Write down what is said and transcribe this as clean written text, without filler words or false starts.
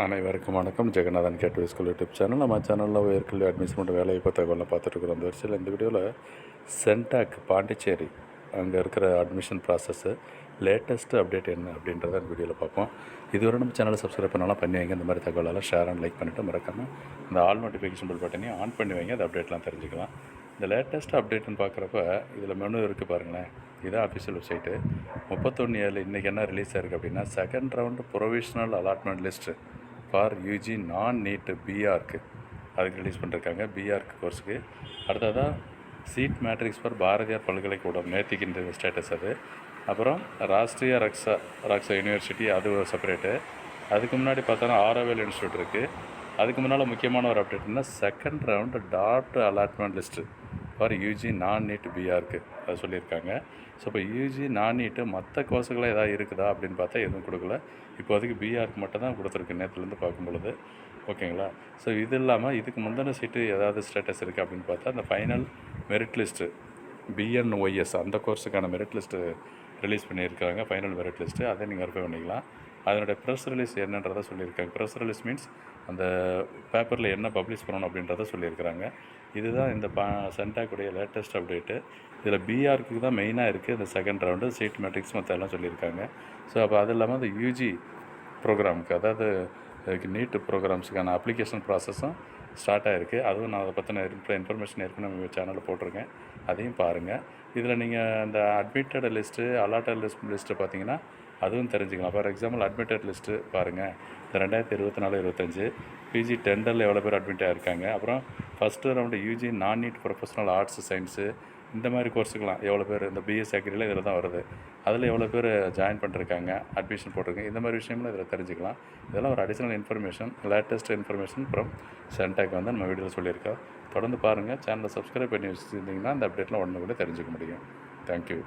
அனைவருக்கும் வணக்கம். Jagannathan gateway school YouTube channel. நம்ம சேனலில் உயர்கல்வி அட்மிஷன் மற்றும் வேலைவாய்ப்பு தகவலாம் பார்த்துட்ருக்குறோம். அந்த வரிசையில் இந்த வீடியோவில் சென்டாக் பாண்டிச்சேரி அங்கே இருக்கிற அட்மிஷன் ப்ராசஸ்ஸு லேட்டஸ்ட்டு அப்டேட் என்ன அப்படின்றத அந்த வீடியோவில் பார்ப்போம். இதுவரை நம்ம சேனலை சப்ஸ்கிரைப் பண்ணாலும் பண்ணி வைங்க. இந்த மாதிரி தகவலெல்லாம் ஷேர் அண்ட் லைக் பண்ணிவிட்டு மறக்காமல் இந்த ஆல் நோட்டிஃபிகேஷன் பில் பட்டனையும் ஆன் பண்ணி வைங்க. அந்த அப்டேட்லாம் தெரிஞ்சுக்கலாம். இந்த லேட்டஸ்ட் அப்டேட்னு பார்க்குறப்ப இதில் மெனு இருக்குது பாருங்களேன். இதுதான் அஃபிஷியல் வெப்சைட்டு. 31/7 இன்றைக்கி என்ன ரிலீஸ் ஆயிருக்கு அப்படின்னா, second round provisional allotment list for UG non NEET பிஆர்க்கு அதுக்கு ரிலீஸ் பண்ணிருக்காங்க. பிஆர்க்கு கோர்ஸுக்கு அடுத்ததாக சீட் மேட்ரிக்ஸ் ஃபார் பாரதியார் பல்கலைக்கூடம் நேற்றுக்கு இந்த ஸ்டேட்டஸ் அது. அப்புறம் ராஷ்ட்ரிய ரக்ஷா யூனிவர்சிட்டி அது ஒரு செப்பரேட்டு. அதுக்கு முன்னாடி பார்த்தோன்னா ஆரோவில் இன்ஸ்டியூட் இருக்குது. அதுக்கு முன்னால் முக்கியமான ஒரு அப்டேட்னா second round dot allotment list for UG non NEET பிஆர்க்கு அது சொல்லியிருக்காங்க. ஸோ இப்போ யூஜி நான் நீட்டு மற்ற கோர்ஸுகளாக எதாவது இருக்குதா அப்படின்னு பார்த்தா எதுவும் கொடுக்கல. இப்போதைக்கு பிஆர்க்கு மட்டும் தான் கொடுத்துருக்கு நேற்றுலேருந்து பார்க்கும்பொழுது. ஓகேங்களா? ஸோ இது இல்லாமல் இதுக்கு முந்தின சீட்டு ஏதாவது ஸ்டேட்டஸ் இருக்குது அப்படின்னு பார்த்தா அந்த ஃபைனல் மெரிட் லிஸ்ட்டு பிஎன்ஒய்எஸ் அந்த கோர்ஸுக்கான மெரிட் லிஸ்ட்டு ரிலீஸ் பண்ணியிருக்காங்க. ஃபைனல் மெரிட் லிஸ்ட்டு அதை நீங்கள் வெரிஃபை பண்ணிக்கலாம். அதனுடைய ப்ரெஸ் ரிலீஸ் என்னன்றதை சொல்லியிருக்காங்க. ப்ரெஸ் ரிலீஸ் மீன்ஸ் அந்த பேப்பரில் என்ன பப்ளிஷ் பண்ணணும் அப்படின்றத சொல்லியிருக்கிறாங்க. இதுதான் இந்த சென்டாக்குடைய லேட்டஸ்ட் அப்டேட்டு. இதில் பிஆர்க்கு தான் மெயினாக இருக்குது. இந்த செகண்ட் ரவுண்டு சீட் மேட்ரிக்ஸ் மற்ற எல்லாம் சொல்லியிருக்காங்க. ஸோ அப்போ அது இல்லாமல் அந்த யூஜி ப்ரோக்ராமுக்கு அதாவது நீட் ப்ரோக்ராம்ஸுக்கான அப்ளிகேஷன் ப்ராசஸும் ஸ்டார்ட் ஆகிருக்கு. அதுவும் நான் அதை பற்றின இன்ஃபர்மேஷன் ஏற்கனவே சேனலில் போட்டிருக்கேன். அதையும் பாருங்கள். இதில் நீங்கள் அந்த அட்மிட்டட் லிஸ்ட்டு அலாட்டட் லிஸ்ட்டு பார்த்தீங்கன்னா அதுவும் தெரிஞ்சுக்கலாம். ஃபார் எக்ஸாம்பிள் அட்மிட்டட் லிஸ்ட்டு பாருங்கள். இந்த 2024-25 பிஜி டெண்டரில் எவ்வளோ பேர் அட்மிட் ஆகிருக்காங்க. அப்புறம் first round UG non NEET professional arts science இந்த மாதிரி கோர்ஸுக்கெலாம் எவ்வளோ பேர் இந்த பிஎஸ் அக்ரியில் இதில் தான் வருது. அதில் எவ்வளோ பேர் ஜாயின் பண்ணிருக்காங்க, அட்மிஷன் போட்டிருக்காங்க. இந்த மாதிரி விஷயங்களும் இதில் தெரிஞ்சுக்கலாம். இதெல்லாம் ஒரு additional information, latest information from CENTAC வந்து நம்ம வீடியோவில் சொல்லியிருக்கோம். தொடர்ந்து பாருங்கள். சேனலை சப்ஸ்கிரைப் பண்ணி வச்சுருந்தீங்கன்னா அந்த அப்டேட்லாம் உடனே கூட தெரிஞ்சுக்க முடியும். தேங்க்யூ.